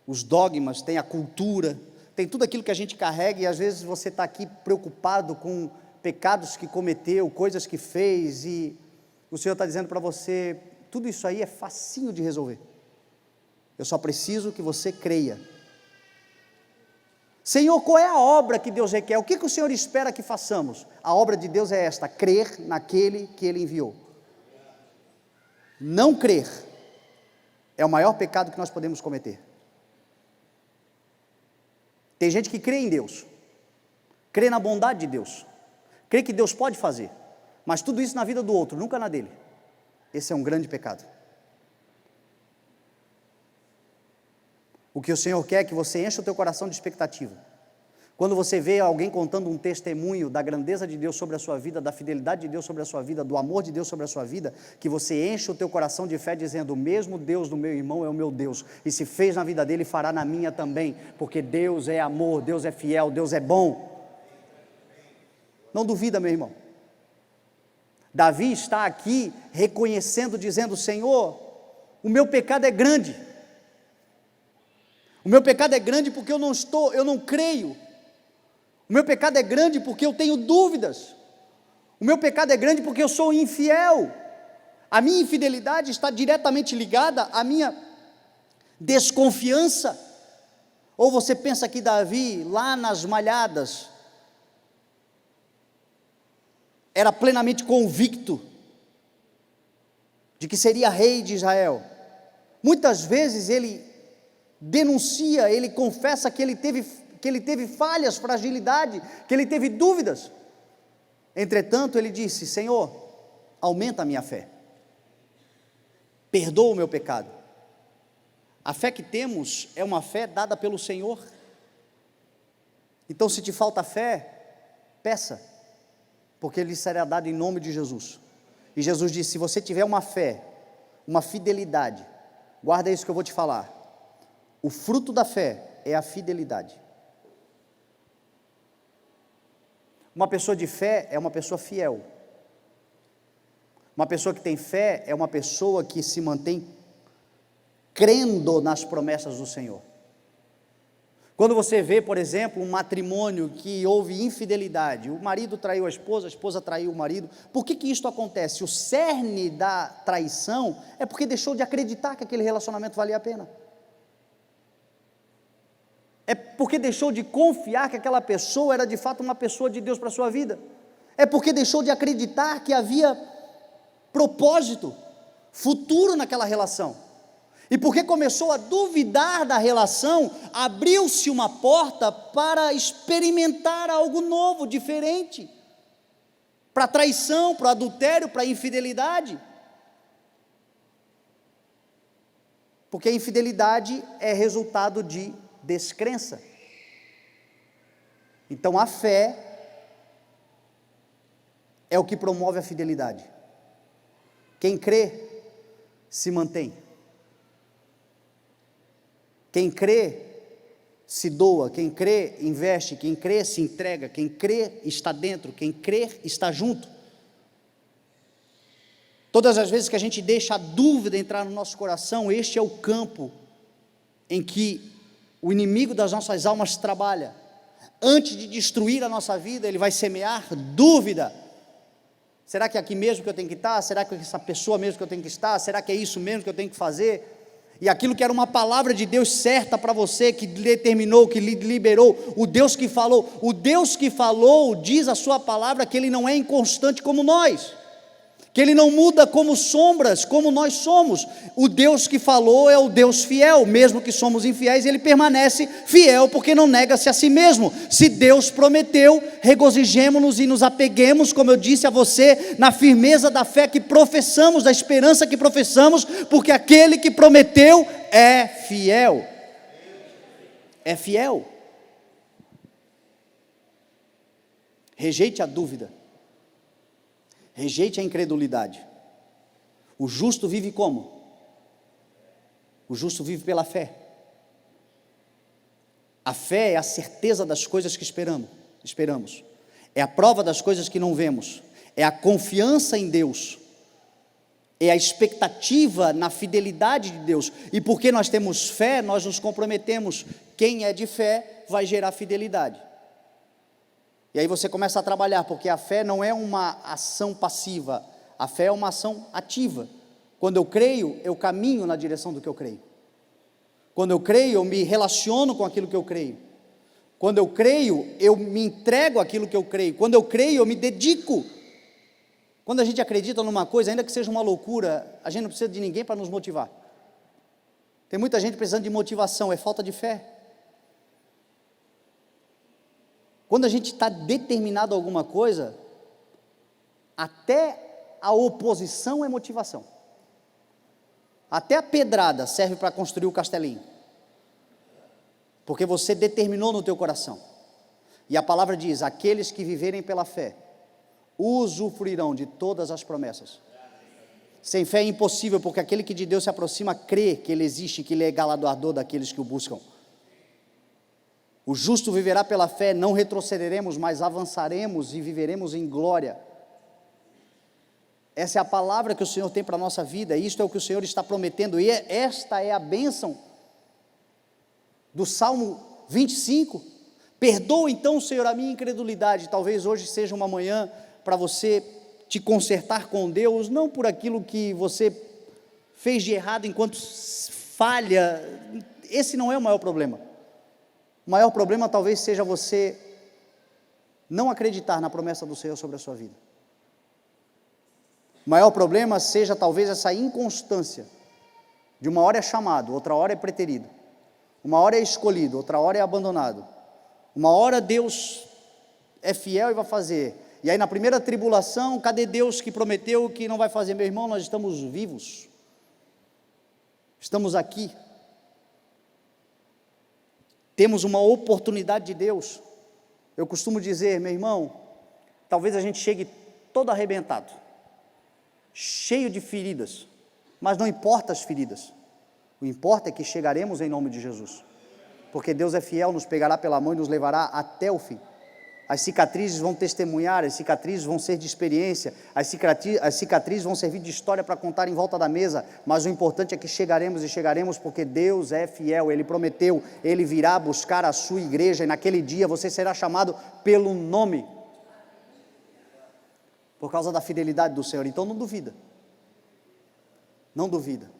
os dogmas, tem a cultura, tem tudo aquilo que a gente carrega, e às vezes você está aqui preocupado com pecados que cometeu, coisas que fez, e o Senhor está dizendo para você: tudo isso aí é facinho de resolver, eu só preciso que você creia. Senhor, qual é a obra que Deus requer? O que o Senhor espera que façamos? A obra de Deus é esta: crer naquele que Ele enviou. Não crer é o maior pecado que nós podemos cometer. Tem gente que crê em Deus, crê na bondade de Deus, crê que Deus pode fazer, mas tudo isso na vida do outro, nunca na dele. Esse é um grande pecado. O que o Senhor quer é que você encha o teu coração de expectativa. Quando você vê alguém contando um testemunho da grandeza de Deus sobre a sua vida, da fidelidade de Deus sobre a sua vida, do amor de Deus sobre a sua vida, que você enche o teu coração de fé dizendo: o mesmo Deus do meu irmão é o meu Deus, e se fez na vida dele, fará na minha também, porque Deus é amor, Deus é fiel, Deus é bom. Não duvida, meu irmão. Davi está aqui reconhecendo, dizendo: Senhor, o meu pecado é grande. O meu pecado é grande porque eu não creio. O meu pecado é grande porque eu tenho dúvidas. O meu pecado é grande porque eu sou infiel. A minha infidelidade está diretamente ligada à minha desconfiança. Ou você pensa que Davi, lá nas malhadas, era plenamente convicto de que seria rei de Israel? Muitas vezes ele denuncia, ele confessa que ele teve falhas, fragilidade, que ele teve dúvidas. Entretanto, ele disse: Senhor, aumenta a minha fé, perdoa o meu pecado. A fé que temos é uma fé dada pelo Senhor. Então, se te falta fé, peça, porque lhe será dado em nome de Jesus. E Jesus disse: se você tiver uma fé, uma fidelidade, guarda isso que eu vou te falar, o fruto da fé é a fidelidade. Uma pessoa de fé é uma pessoa fiel. Uma pessoa que tem fé é uma pessoa que se mantém crendo nas promessas do Senhor. Quando você vê, por exemplo, um matrimônio que houve infidelidade, o marido traiu a esposa traiu o marido, por que isto acontece? O cerne da traição é porque deixou de acreditar que aquele relacionamento valia a pena. É porque deixou de confiar que aquela pessoa era de fato uma pessoa de Deus para a sua vida. É porque deixou de acreditar que havia propósito, futuro naquela relação. E porque começou a duvidar da relação, abriu-se uma porta para experimentar algo novo, diferente, para a traição, para o adultério, para a infidelidade. Porque a infidelidade é resultado de descrença. Então a fé é o que promove a fidelidade. Quem crê se mantém. Quem crê se doa, quem crê investe, quem crê se entrega, quem crê está dentro, quem crê está junto. Todas as vezes que a gente deixa a dúvida entrar no nosso coração, este é o campo em que o inimigo das nossas almas trabalha. Antes de destruir a nossa vida, ele vai semear dúvida. Será que é aqui mesmo que eu tenho que estar? Será que é essa pessoa mesmo que eu tenho que estar? Será que é isso mesmo que eu tenho que fazer? E aquilo que era uma palavra de Deus certa para você, que determinou, que lhe liberou, o Deus que falou, diz a sua palavra que Ele não é inconstante como nós, que Ele não muda como sombras, como nós somos. O Deus que falou é o Deus fiel, mesmo que somos infiéis, Ele permanece fiel, porque não nega-se a si mesmo. Se Deus prometeu, regozijemo-nos e nos apeguemos, como eu disse a você, na firmeza da fé que professamos, da esperança que professamos, porque aquele que prometeu é fiel. É fiel. Rejeite a dúvida. Rejeite a incredulidade. O justo vive como? O justo vive pela fé. A fé é a certeza das coisas que esperamos. É a prova das coisas que não vemos. É a confiança em Deus. É a expectativa na fidelidade de Deus. E porque nós temos fé, nós nos comprometemos. Quem é de fé vai gerar fidelidade. E aí você começa a trabalhar, porque a fé não é uma ação passiva, a fé é uma ação ativa. Quando eu creio, eu caminho na direção do que eu creio. Quando eu creio, eu me relaciono com aquilo que eu creio. Quando eu creio, eu me entrego àquilo que eu creio. Quando eu creio, eu me dedico. Quando a gente acredita numa coisa, ainda que seja uma loucura, a gente não precisa de ninguém para nos motivar. Tem muita gente precisando de motivação, é falta de fé. Quando a gente está determinado a alguma coisa, até a oposição é motivação. Até a pedrada serve para construir o castelinho. Porque você determinou no teu coração. E a palavra diz: aqueles que viverem pela fé, usufruirão de todas as promessas. Sem fé é impossível, porque aquele que de Deus se aproxima, crê que Ele existe, que Ele é galardoador daqueles que o buscam. O justo viverá pela fé, não retrocederemos, mas avançaremos e viveremos em glória. Essa é a palavra que o Senhor tem para a nossa vida, isto é o que o Senhor está prometendo, e esta é a bênção do Salmo 25. Perdoa então, Senhor, a minha incredulidade. Talvez hoje seja uma manhã para você te consertar com Deus, não por aquilo que você fez de errado enquanto falha, esse não é o maior problema. O maior problema talvez seja você não acreditar na promessa do Senhor sobre a sua vida. O maior problema seja talvez essa inconstância, de uma hora é chamado, outra hora é preterido, uma hora é escolhido, outra hora é abandonado, uma hora Deus é fiel e vai fazer, e aí na primeira tribulação, cadê Deus que prometeu que não vai fazer? Meu irmão, nós estamos vivos, estamos aqui, temos uma oportunidade de Deus. Eu costumo dizer, meu irmão, talvez a gente chegue todo arrebentado, cheio de feridas, mas não importa as feridas, o importa é que chegaremos em nome de Jesus, porque Deus é fiel, nos pegará pela mão e nos levará até o fim. As cicatrizes vão testemunhar, as cicatrizes vão ser de experiência, as cicatrizes vão servir de história para contar em volta da mesa, mas o importante é que chegaremos e chegaremos porque Deus é fiel, Ele prometeu, Ele virá buscar a sua igreja e naquele dia você será chamado pelo nome, por causa da fidelidade do Senhor. Então não duvida, não duvida.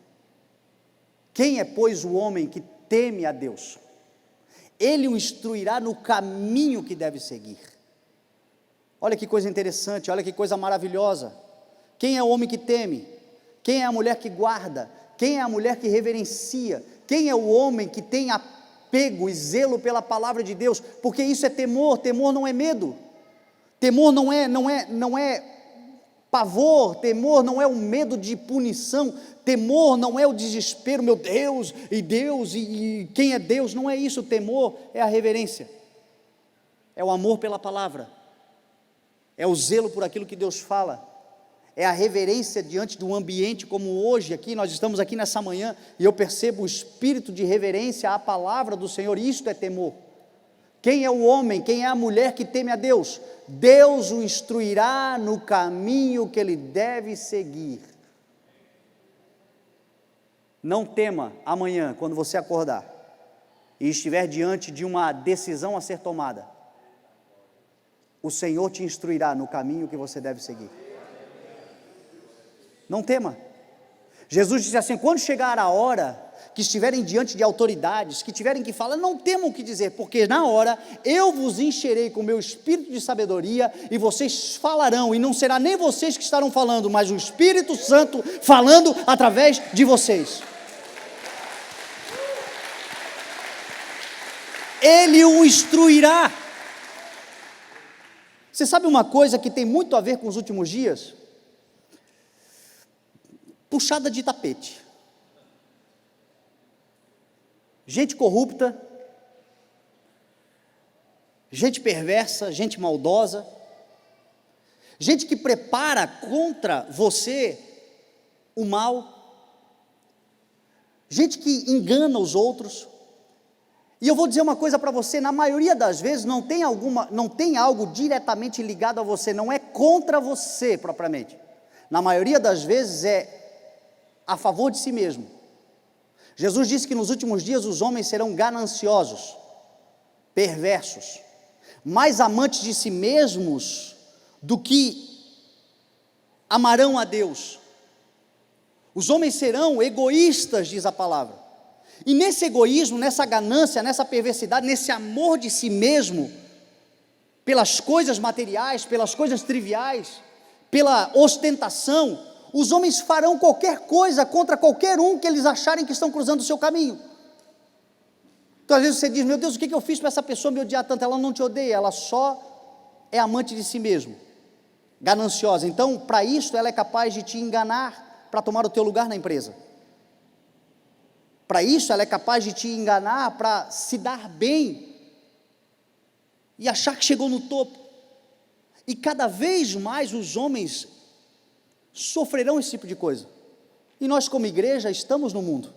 Quem é, pois, o homem que teme a Deus? Ele o instruirá no caminho que deve seguir. Olha que coisa interessante, olha que coisa maravilhosa. Quem é o homem que teme? Quem é a mulher que guarda? Quem é a mulher que reverencia? Quem é o homem que tem apego e zelo pela palavra de Deus? Porque isso é temor, temor não é medo. Temor não é pavor, temor não é o medo de punição, temor não é o desespero, meu Deus, e quem é Deus, não é isso, temor é a reverência, é o amor pela palavra, é o zelo por aquilo que Deus fala, é a reverência diante do ambiente, como hoje aqui, nós estamos aqui nessa manhã, e eu percebo o espírito de reverência à palavra do Senhor, isto é temor. Quem é o homem, quem é a mulher que teme a Deus? Deus o instruirá no caminho que ele deve seguir. Não tema amanhã, quando você acordar, e estiver diante de uma decisão a ser tomada, o Senhor te instruirá no caminho que você deve seguir. Não tema. Jesus disse assim, quando chegar a hora que estiverem diante de autoridades, que tiverem que falar, não temam o que dizer, porque na hora eu vos encherei com o meu espírito de sabedoria, e vocês falarão, e não será nem vocês que estarão falando, mas o Espírito Santo falando através de vocês. Ele o instruirá. Você sabe uma coisa que tem muito a ver com os últimos dias? Puxada de tapete. Gente corrupta, gente perversa, gente maldosa, gente que prepara contra você o mal, gente que engana os outros. E eu vou dizer uma coisa para você, na maioria das vezes não tem algo diretamente ligado a você, não é contra você propriamente, na maioria das vezes é a favor de si mesmo. Jesus disse que nos últimos dias os homens serão gananciosos, perversos, mais amantes de si mesmos do que amarão a Deus. Os homens serão egoístas, diz a palavra, e nesse egoísmo, nessa ganância, nessa perversidade, nesse amor de si mesmo, pelas coisas materiais, pelas coisas triviais, pela ostentação, os homens farão qualquer coisa contra qualquer um que eles acharem que estão cruzando o seu caminho. Então às vezes você diz, meu Deus, o que eu fiz para essa pessoa me odiar tanto? Ela não te odeia, ela só é amante de si mesmo, gananciosa. Então para isso ela é capaz de te enganar, para tomar o teu lugar na empresa. Para isso ela é capaz de te enganar, para se dar bem, e achar que chegou no topo. E cada vez mais os homens sofrerão esse tipo de coisa, e nós como igreja estamos no mundo,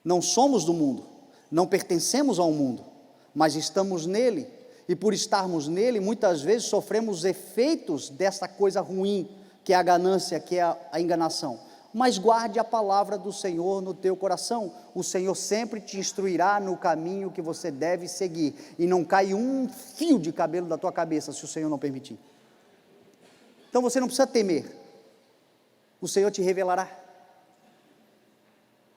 não somos do mundo, não pertencemos ao mundo, mas estamos nele, e por estarmos nele, muitas vezes sofremos os efeitos dessa coisa ruim, que é a ganância, que é a enganação. Mas guarde a palavra do Senhor no teu coração. O Senhor sempre te instruirá no caminho que você deve seguir, e não cai um fio de cabelo da tua cabeça, se o Senhor não permitir. Então você não precisa temer, o Senhor te revelará.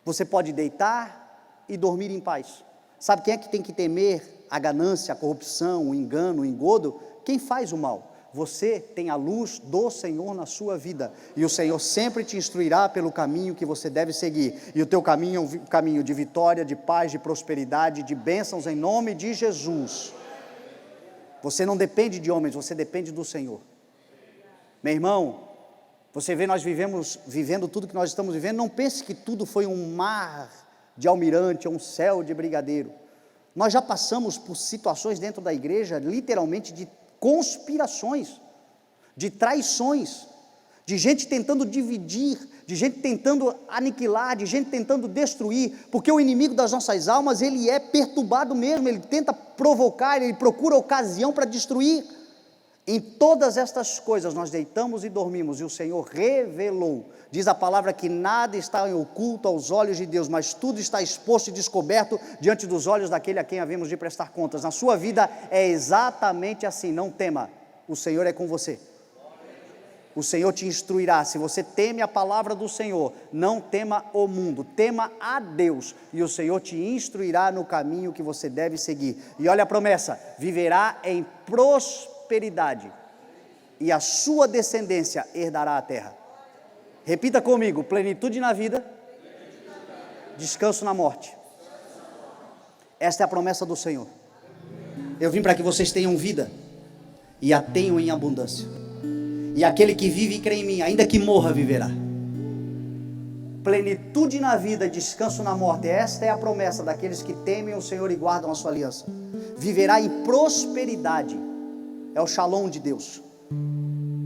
Você pode deitar e dormir em paz. Sabe quem é que tem que temer a ganância, a corrupção, o engano, o engodo? Quem faz o mal. Você tem a luz do Senhor na sua vida, e o Senhor sempre te instruirá pelo caminho que você deve seguir, e o teu caminho é um caminho de vitória, de paz, de prosperidade, de bênçãos em nome de Jesus. Você não depende de homens, você depende do Senhor. Meu irmão, você vê nós vivendo tudo que nós estamos vivendo, não pense que tudo foi um mar de almirante, um céu de brigadeiro. Nós já passamos por situações dentro da igreja, literalmente de conspirações, de traições, de gente tentando dividir, de gente tentando aniquilar, de gente tentando destruir, porque o inimigo das nossas almas, ele é perturbado mesmo, ele tenta provocar, ele procura ocasião para destruir. Em todas estas coisas nós deitamos e dormimos, e o Senhor revelou. Diz a palavra que nada está oculto aos olhos de Deus, mas tudo está exposto e descoberto diante dos olhos daquele a quem havemos de prestar contas. Na sua vida é exatamente assim, não tema, o Senhor é com você. O Senhor te instruirá. Se você teme a palavra do Senhor, não tema o mundo, tema a Deus, e o Senhor te instruirá no caminho que você deve seguir. E olha a promessa: viverá em prosperidade, e a sua descendência herdará a terra. Repita comigo: plenitude na vida, descanso na morte. Esta é a promessa do Senhor. Eu vim para que vocês tenham vida, e a tenham em abundância. E aquele que vive e crê em mim, ainda que morra, viverá. Plenitude na vida, descanso na morte. Esta é a promessa daqueles que temem o Senhor e guardam a sua aliança. Viverá em prosperidade. É o shalom de Deus,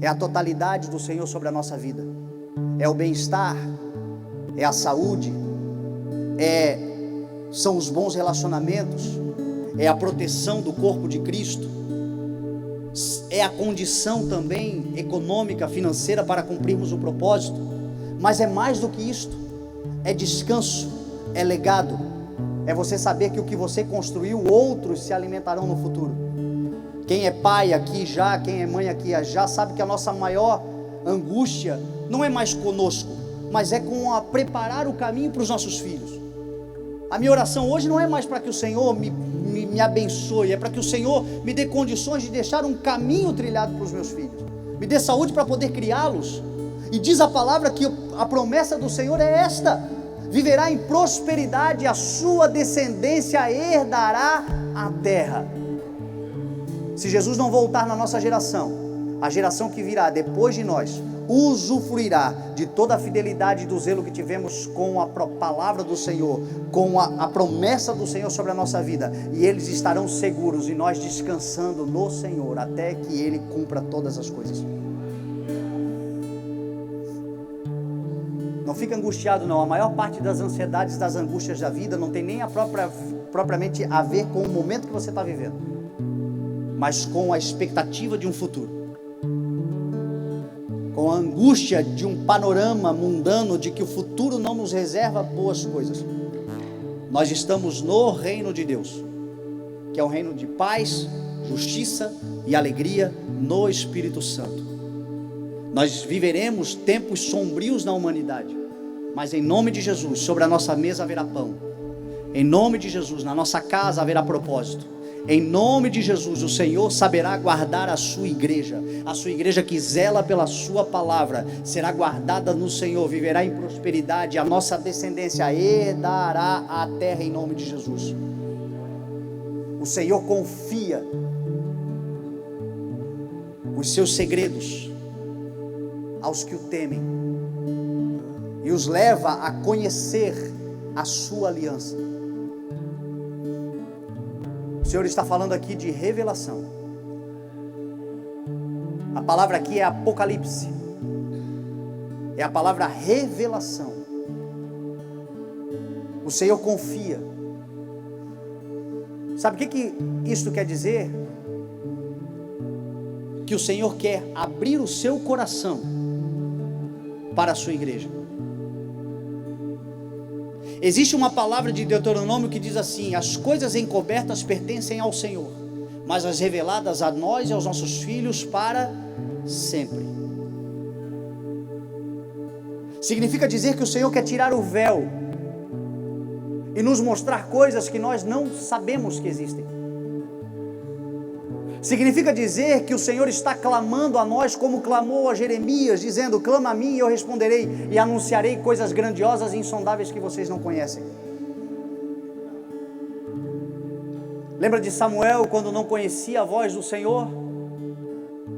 é a totalidade do Senhor sobre a nossa vida, é o bem-estar, é a saúde, são os bons relacionamentos, é a proteção do corpo de Cristo, é a condição também econômica, financeira para cumprirmos o propósito, mas é mais do que isto, é descanso, é legado, é você saber que o que você construiu, outros se alimentarão no futuro. Quem é pai aqui já, quem é mãe aqui já, sabe que a nossa maior angústia não é mais conosco, mas é com a preparar o caminho para os nossos filhos. A minha oração hoje não é mais para que o Senhor me abençoe, é para que o Senhor me dê condições de deixar um caminho trilhado para os meus filhos, me dê saúde para poder criá-los. E diz a palavra que a promessa do Senhor é esta: viverá em prosperidade, a sua descendência herdará a terra. Se Jesus não voltar na nossa geração, a geração que virá depois de nós usufruirá de toda a fidelidade e do zelo que tivemos com a palavra do Senhor, com a promessa do Senhor sobre a nossa vida, e eles estarão seguros, e nós descansando no Senhor até que Ele cumpra todas as coisas. Não fica angustiado não, a maior parte das ansiedades, das angústias da vida não tem nem propriamente a ver com o momento que você está vivendo, mas com a expectativa de um futuro, com a angústia de um panorama mundano de que o futuro não nos reserva boas coisas. Nós estamos no reino de Deus, que é um reino de paz, justiça e alegria no Espírito Santo. Nós viveremos tempos sombrios na humanidade, mas em nome de Jesus, sobre a nossa mesa haverá pão. Em nome de Jesus, na nossa casa haverá propósito. Em nome de Jesus, o Senhor saberá guardar a sua igreja que zela pela sua palavra, será guardada no Senhor, viverá em prosperidade, a nossa descendência herdará a terra em nome de Jesus. O Senhor confia os seus segredos aos que o temem, e os leva a conhecer a sua aliança. O Senhor está falando aqui de revelação. A palavra aqui é Apocalipse, é a palavra revelação. O Senhor confia. Sabe o que isto quer dizer? Que o Senhor quer abrir o seu coração para a sua igreja. Existe uma palavra de Deuteronômio que diz assim: as coisas encobertas pertencem ao Senhor, mas as reveladas a nós e aos nossos filhos para sempre. Significa dizer que o Senhor quer tirar o véu e nos mostrar coisas que nós não sabemos que existem. Significa dizer que o Senhor está clamando a nós como clamou a Jeremias, dizendo: clama a mim e eu responderei e anunciarei coisas grandiosas e insondáveis que vocês não conhecem. Lembra de Samuel quando não conhecia a voz do Senhor?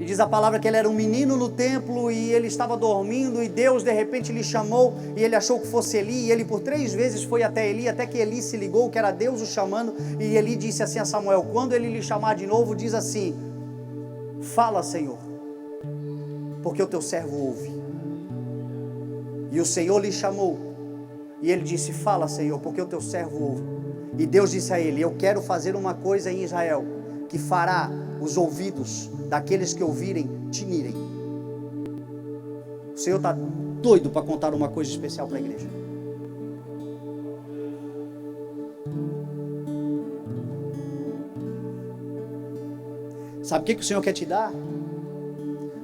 E diz a palavra que ele era um menino no templo e ele estava dormindo e Deus de repente lhe chamou e ele achou que fosse Eli, e ele por 3 vezes foi até Eli, até que Eli se ligou que era Deus o chamando, e Eli disse assim a Samuel: quando ele lhe chamar de novo, diz assim: fala, Senhor, porque o teu servo ouve. E o Senhor lhe chamou e ele disse: fala, Senhor, porque o teu servo ouve. E Deus disse a ele: eu quero fazer uma coisa em Israel que fará os ouvidos daqueles que ouvirem tinirem. O Senhor está doido para contar uma coisa especial para a igreja. Sabe o que o Senhor quer te dar?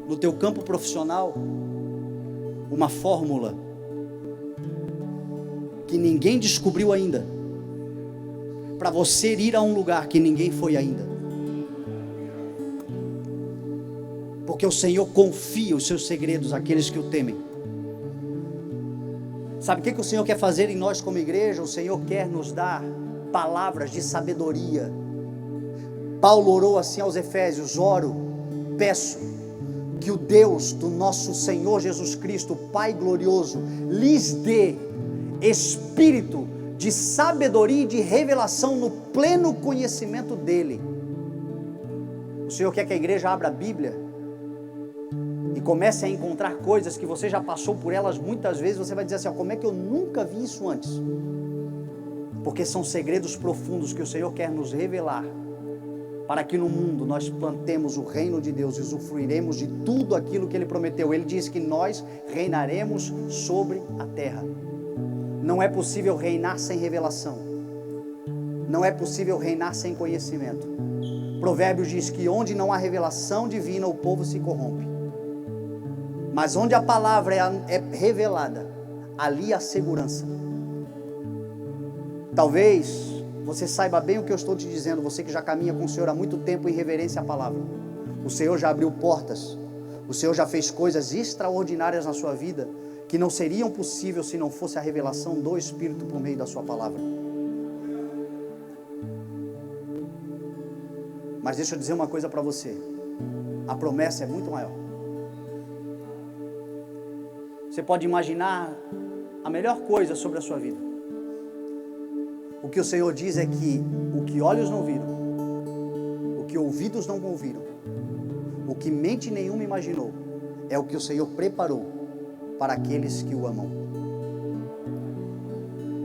No teu campo profissional, uma fórmula que ninguém descobriu ainda, para você ir a um lugar que ninguém foi ainda. Porque o Senhor confia os seus segredos àqueles que o temem. Sabe o que o Senhor quer fazer em nós como igreja? O Senhor quer nos dar palavras de sabedoria. Paulo orou assim aos Efésios: oro, peço que o Deus do nosso Senhor Jesus Cristo, Pai glorioso, lhes dê espírito de sabedoria e de revelação no pleno conhecimento dele. O Senhor quer que a igreja abra a Bíblia e comece a encontrar coisas que você já passou por elas muitas vezes. Você vai dizer assim: como é que eu nunca vi isso antes? Porque são segredos profundos que o Senhor quer nos revelar, para que no mundo nós plantemos o reino de Deus e usufruiremos de tudo aquilo que Ele prometeu. Ele diz que nós reinaremos sobre a terra. Não é possível reinar sem revelação. Não é possível reinar sem conhecimento. Provérbios diz que onde não há revelação divina, o povo se corrompe. Mas onde a palavra é revelada, ali há segurança. Talvez você saiba bem o que eu estou te dizendo, você que já caminha com o Senhor há muito tempo em reverência à palavra. O Senhor já abriu portas, o Senhor já fez coisas extraordinárias na sua vida, que não seriam possíveis se não fosse a revelação do Espírito por meio da sua palavra. Mas deixa eu dizer uma coisa para você: a promessa é muito maior. Você pode imaginar a melhor coisa sobre a sua vida. O que o Senhor diz é que o que olhos não viram, o que ouvidos não ouviram, o que mente nenhuma imaginou, é o que o Senhor preparou para aqueles que o amam.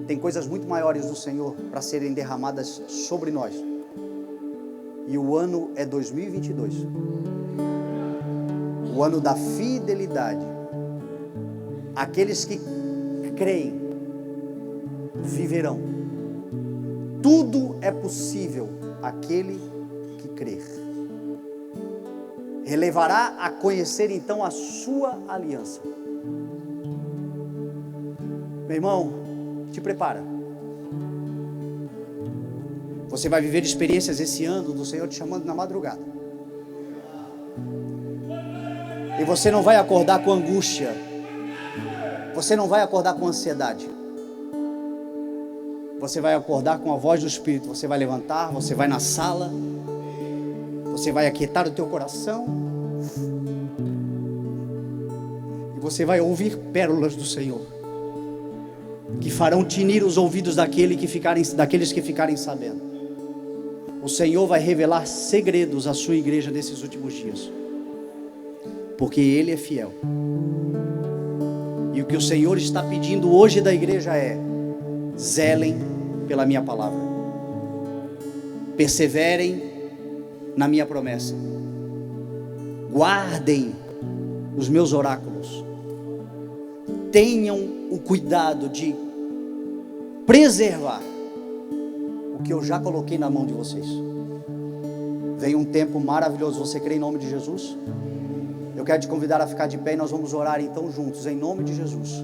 Tem coisas muito maiores do Senhor para serem derramadas sobre nós. E o ano é 2022. O ano da fidelidade. Aqueles que creem viverão. Tudo é possível àquele que crer. Relevará a conhecer então a sua aliança. Meu irmão, te prepara. Você vai viver experiências esse ano do Senhor te chamando na madrugada. E você não vai acordar com angústia. Você não vai acordar com ansiedade. Você vai acordar com a voz do Espírito. Você vai levantar, você vai na sala, você vai aquietar o teu coração e você vai ouvir pérolas do Senhor, que farão tinir os ouvidos daqueles que ficarem sabendo. O Senhor vai revelar segredos à sua igreja nesses últimos dias, porque Ele é fiel. E o que o Senhor está pedindo hoje da igreja é: zelem pela minha palavra, perseverem na minha promessa, guardem os meus oráculos, tenham o cuidado de preservar o que eu já coloquei na mão de vocês. Vem um tempo maravilhoso. Você crê em nome de Jesus? Eu quero te convidar a ficar de pé e nós vamos orar então juntos, em nome de Jesus.